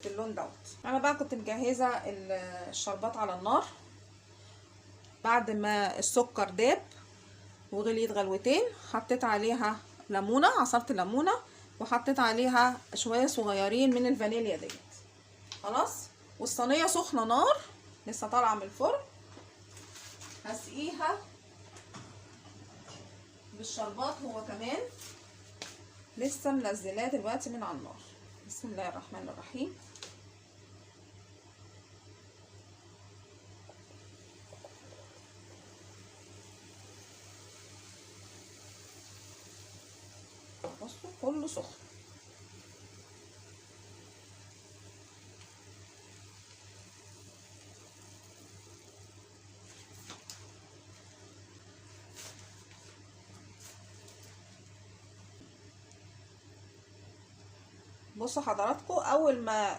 باللون دوت. انا بقى كنت مجهزه الشربات على النار بعد ما السكر داب وغليت غلوتين. حطيت عليها ليمونه، عصرت ليمونه، وحطيت عليها شويه صغيرين من الفانيليا ديت. خلاص. والصينيه سخنه نار لسه طالعه من الفرن. هسقيها بالشربات هو كمان لسه منزلاه دلوقتي من على النار. بسم الله الرحمن الرحيم. بصوا كله سخن. بصوا حضراتكم اول ما